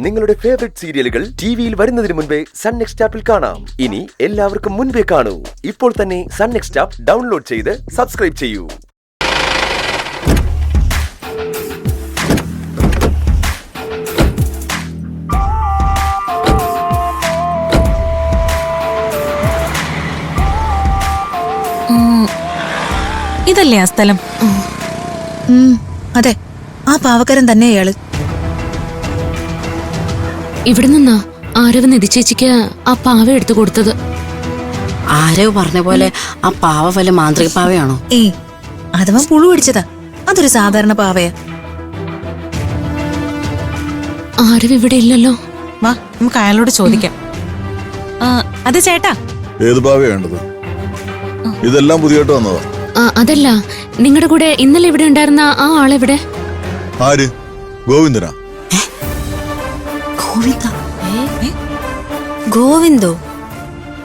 നിങ്ങളുടെ ഫേവറേറ്റ് സീരിയലുകൾ ടിവിയിൽ വരുന്നതിന് മുൻപേ സൺ നെക്സ്റ്റ് ആപ്പിൽ കാണാം. ഇനി എല്ലാവർക്കും മുൻപേ കാണൂ. ഇപ്പോൾ തന്നെ സൺ നെക്സ്റ്റ് ആപ്പ് ഡൗൺലോഡ് ചെയ്ത് സബ്സ്ക്രൈബ് ചെയ്യൂ. ഇതല്ലേ ആ സ്ഥലം? അതെ, ആ പാവക്കാരൻ തന്നെ അയാള്. ഇവിടെ നിന്നാ ആരവ് നിധിച്ചേച്ചിക്ക് ആ പാവ എടുത്തു കൊടുത്തത്. ആരവ് പറഞ്ഞ പോലെ ആ പാവ വല്ല മാന്ത്രിക പാവയാണോ? ഏയ്, അഥവാ പുഴു പിടിച്ചതാ. അതൊരു സാധാരണ പാവയാ. ആരവ് ഇവിടെ ഇല്ലല്ലോ. വാ, നമുക്ക് അയാളോട് ചോദിക്കാം. അതെ ചേട്ടാ, ഏത് പാവയാ വേണ്ടത്? ഇതെല്ലാം പുതിയതായിട്ട് വന്നതാ. അതല്ല, നിങ്ങളുടെ കൂടെ ഇന്നലെ ഇവിടെ ഉണ്ടായിരുന്ന ആ ആളെവിടെ? ആര്? ഗോവിന്ദനാ? ഗോവിന്ദോ?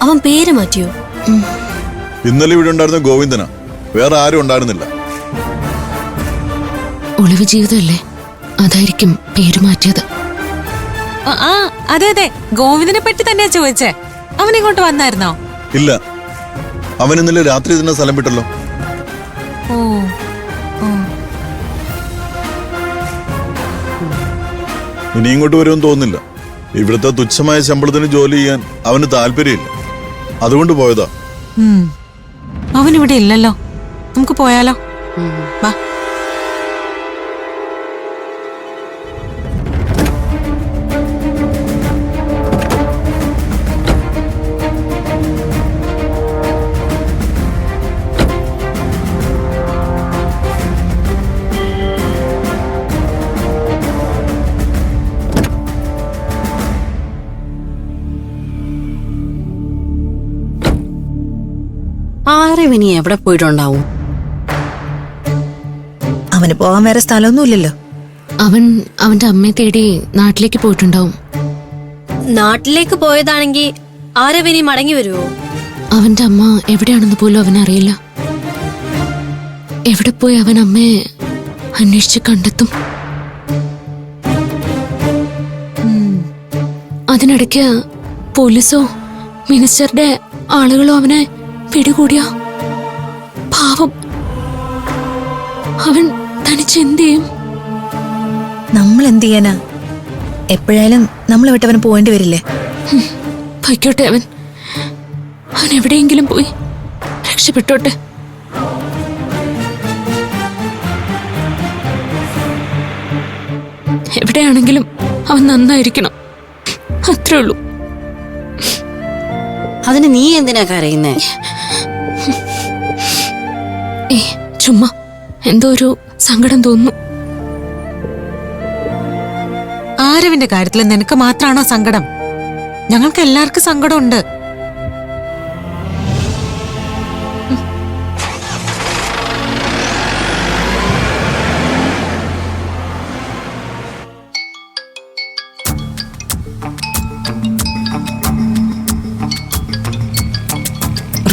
അവൻ പേര് മാറ്റിയോ? ഇന്നലെ ഇവിടെ ഉണ്ടായിരുന്ന ഗോവിന്ദനാ, വേറെ ആരും ഉണ്ടായിരുന്നില്ല. ഒളിവ് ജീവിതമല്ലേ, അതായിരിക്കും പേര് മാറ്റിയത്. അതെ അതെ, ഗോവിന്ദനെ പറ്റി തന്നെയാ ചോദിച്ചേ. അവൻ ഇങ്ങോട്ട് വന്നായിരുന്നോ? ഇല്ല, അവൻ ഇന്നലെ രാത്രി തന്നെ സ്ഥലം വിട്ടല്ലോ. ഓ, ഇനി ഇങ്ങോട്ട് വരുമെന്ന് തോന്നുന്നില്ല. ഇവിടുത്തെ തുച്ഛമായ ശമ്പളത്തിന് ജോലി ചെയ്യാൻ അവന് താല്പര്യമില്ല, അതുകൊണ്ട് പോയതാ. അവൻ ഇവിടെ ഇല്ലല്ലോ. നമുക്ക് പോയാലോ? വാ. ആരവിനി എവിടെ പോയിട്ടുണ്ടാവും? അവന് പോകാൻ വേറെ സ്ഥലമൊന്നുമില്ലല്ലോ. അവൻ അവന്റെ അമ്മയെ തേടി നാട്ടിലേക്ക് പോയിട്ടുണ്ടാവും. നാട്ടിലേക്ക് പോയതാണെങ്കിൽ ആരവിനി മടങ്ങി വരുമോ? അവന്റെ അമ്മ എവിടെയാണെന്ന് പോലും അവനറിയില്ല. എവിടെ പോയി അവൻ അമ്മയെ അന്വേഷിച്ച് കണ്ടെത്തും? അതിനിടയ്ക്ക് പോലീസോ മിനിസ്റ്ററുടെ ആളുകളോ അവനെ പിടികൂടിയ പാവം, അവൻ തനിച്ച് എന്ത് ചെയ്യും? നമ്മൾ എന്ത് ചെയ്യാനാ? എപ്പോഴായാലും നമ്മൾ വിട്ടവന് പോകേണ്ടി വരില്ലേ? പൊയ്ക്കോട്ടെ, അവൻ എവിടെയെങ്കിലും പോയി രക്ഷപ്പെട്ടോട്ടെ. എവിടെയാണെങ്കിലും അവൻ നന്നായിരിക്കണം, അത്രേ ഉള്ളൂ. അതിന് നീ എന്തിനാ കരയുന്നേ? ചുമ്മാ എന്തോ ഒരു സങ്കടം തോന്നുന്നു. ആരവിന്റെ കാര്യത്തിൽ നിനക്ക് മാത്രമാണോ സങ്കടം? ഞങ്ങൾക്ക് എല്ലാവർക്കും സങ്കടമുണ്ട്.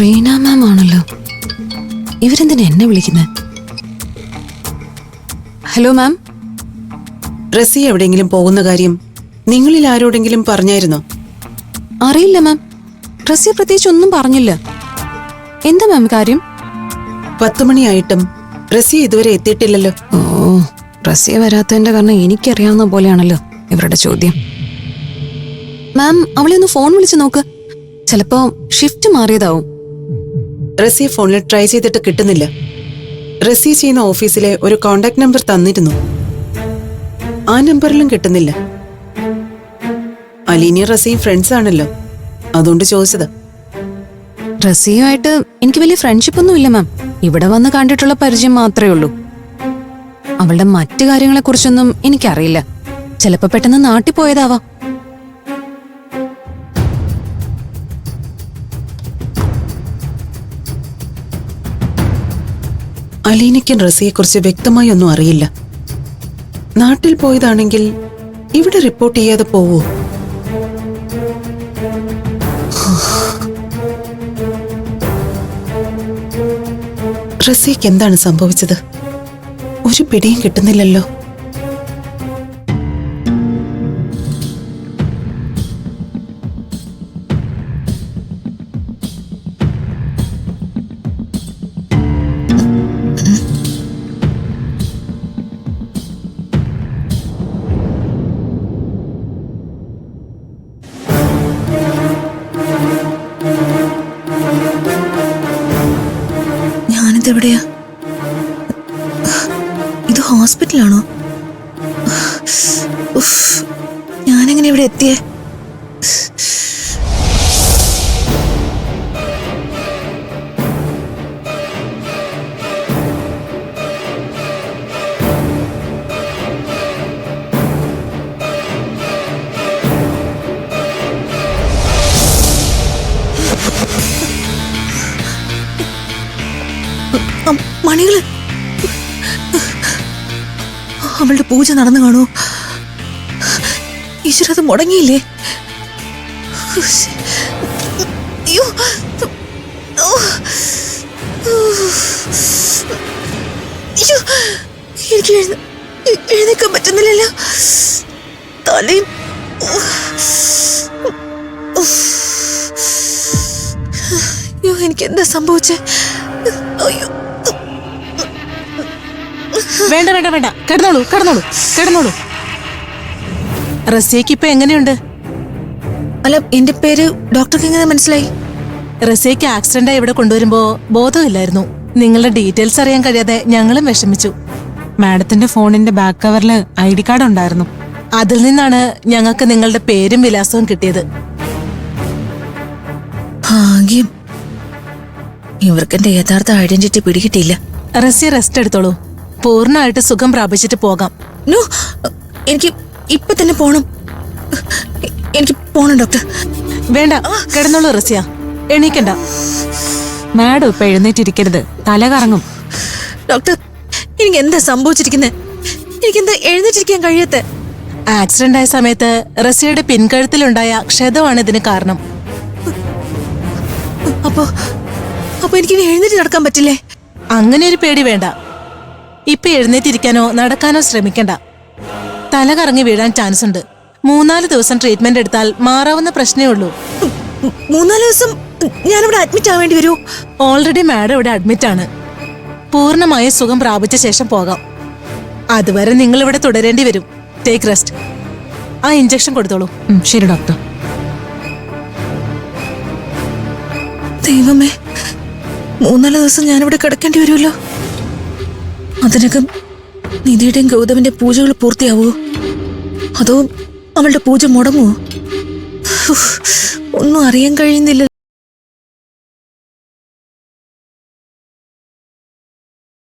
റീന മാം ആണല്ലോ. ഇവരെന്തിനാ എന്നെ വിളിക്കുന്നത്? ഹലോ മാം, റസി എവിടെയെങ്കിലും പോകുന്ന കാര്യം നിങ്ങളിൽ ആരോടെങ്കിലും പറഞ്ഞായിരുന്നോ? അറിയില്ല മാം, റസിയ പ്രത്യേകിച്ച് ഒന്നും പറഞ്ഞില്ല. എന്താ മാം കാര്യം? 10 മണിയായിട്ടും റസി ഇതുവരെ എത്തിയിട്ടില്ലല്ലോ. ഓ, റസിയ വരാത്തതിന്റെ കാരണം എനിക്കറിയാവുന്ന പോലെയാണല്ലോ ഇവരുടെ ചോദ്യം. മാം, അവളെ ഒന്ന് ഫോൺ വിളിച്ചു നോക്ക്. ചിലപ്പോ ഷിഫ്റ്റ് മാറിയതാവും. റസി ഫോണിൽ ട്രൈ ചെയ്തിട്ട് കിട്ടുന്നില്ല. റസി ചെയ്യുന്ന ഓഫീസിലെ ഒരു കോണ്ടാക്ട് നമ്പർ തന്നിരുന്നു, ആ നമ്പറിലും കിട്ടുന്നില്ല. അലീനിയും റസിയും ഫ്രണ്ട്സ് ആണല്ലോ, അതുകൊണ്ട് ചോദിച്ചതാ. റസിയുമായിട്ട് എനിക്ക് വലിയ ഫ്രണ്ട്ഷിപ്പ് ഒന്നും ഇല്ല മാം. ഇവിടെ വന്ന് കണ്ടിട്ടുള്ള പരിചയം മാത്രമേ ഉള്ളൂ. അവളുടെ മറ്റു കാര്യങ്ങളെ കുറിച്ചൊന്നും എനിക്കറിയില്ല. ചിലപ്പോ പെട്ടെന്ന് നാട്ടിൽ പോയതാവാം. അലീനയ്ക്കും റസിയെക്കുറിച്ച് വ്യക്തമായി ഒന്നും അറിയില്ല. നാട്ടിൽ പോയതാണെങ്കിൽ ഇവിടെ റിപ്പോർട്ട് ചെയ്യാതെ പോവോ? റസിക്ക് എന്താണ് സംഭവിച്ചത്? ഒരു പിടിയും കിട്ടുന്നില്ലല്ലോ. ഇതെവിടെയാ? ഇത് ഹോസ്പിറ്റലാണോ? ഉഫ്, ഞാനെങ്ങനെ ഇവിടെ എത്തിയേ? മണികള്, അവളുടെ പൂജ നടന്നു കാണൂ. ഈശ്വര, അത് മുടങ്ങിയില്ലേ? അയ്യോ, അയ്യോ, എനിക്ക് എഴുന്നേക്കാൻ പറ്റുന്നില്ലല്ലോ. തലയും അയ്യോ, എനിക്ക് എന്താ സംഭവിച്ചേ? അയ്യോ, വേണ്ട വേണ്ട വേണ്ട, കിടന്നോളൂ കിടന്നോളൂ കിടന്നോളൂ. റസിയക്ക് ഇപ്പൊ എങ്ങനെയുണ്ട്? അല്ല, എന്റെ പേര് ഡോക്ടർക്ക് എങ്ങനെ മനസ്സിലായി? റസിയക്ക് ആക്സിഡന്റായി ഇവിടെ കൊണ്ടുവരുമ്പോ ബോധമില്ലായിരുന്നു. നിങ്ങളുടെ ഡീറ്റെയിൽസ് അറിയാൻ കഴിയാതെ ഞങ്ങളും വിഷമിച്ചു. മാഡത്തിന്റെ ഫോണിന്റെ ബാക്ക് കവറില് ID കാർഡ് ഉണ്ടായിരുന്നു. അതിൽ നിന്നാണ് ഞങ്ങൾക്ക് നിങ്ങളുടെ പേരും വിലാസവും കിട്ടിയത്. ഭാഗ്യം, ഇവർക്ക് എന്റെ യഥാർത്ഥ ഐഡന്റിറ്റി പിടികിട്ടിയില്ല. റസിയ റെസ്റ്റ് എടുത്തോളൂ. പൂർണ്ണമായിട്ട് സുഖം പ്രാപിച്ചിട്ട് പോകാം. നോ, എനിക്ക് ഇപ്പൊ തന്നെ പോണം. എനിക്ക് പോണം ഡോക്ടർ. വേണ്ട, കിടന്നോളൂ റസിയ, എണീക്കണ്ട. മാഡം ഇപ്പൊ എഴുന്നേറ്റിരിക്കരുത്, തല കറങ്ങും. ഡോക്ടർ, എനിക്ക് എന്താ സംഭവിച്ചിരിക്കുന്നത്? എനിക്കെന്താ എഴുന്നേറ്റിരിക്കാൻ കഴിയാത്ത? ആക്സിഡന്റ് ആയ സമയത്ത് റസിയയുടെ പിൻകഴുത്തിലുണ്ടായ ക്ഷതമാണ് ഇതിന് കാരണം. അപ്പൊ എനിക്കിനി എഴുന്നേറ്റ് നടക്കാൻ പറ്റില്ലേ? അങ്ങനെ ഒരു പേടി വേണ്ട. ഇപ്പൊ എഴുന്നേറ്റിരിക്കാനോ നടക്കാനോ ശ്രമിക്കണ്ട. തല കറങ്ങി വീഴാൻ ചാൻസ് ഉണ്ട്. 3-4 ദിവസം ട്രീറ്റ്മെന്റ് എടുത്താൽ മാറാവുന്ന പ്രശ്നമേ ഉള്ളൂ. 3-4 ദിവസം ഞാനിവിടെ അഡ്മിറ്റ് ആവേണ്ടി വരൂ? ഓൾറെഡി മാഡം ഇവിടെ അഡ്മിറ്റ് ആണ്. പൂർണ്ണമായ സുഖം പ്രാപിച്ച ശേഷം പോകാം. അതുവരെ നിങ്ങൾ ഇവിടെ തുടരേണ്ടി വരും. Take rest. ആ ഇഞ്ചക്ഷൻ കൊടുത്തോളൂ. ശരി ഡോക്ടർ. ദൈവമേ, 3-4 ദിവസം ഞാനിവിടെ കിടക്കേണ്ടി വരുമല്ലോ. അതിനകം നിധിയുടെയും ഗൗതമിന്റെ പൂജകൾ പൂർത്തിയാവോ? അതോ അവളുടെ പൂജ മുടങ്ങുമോ? ഒന്നും അറിയാൻ കഴിയുന്നില്ല.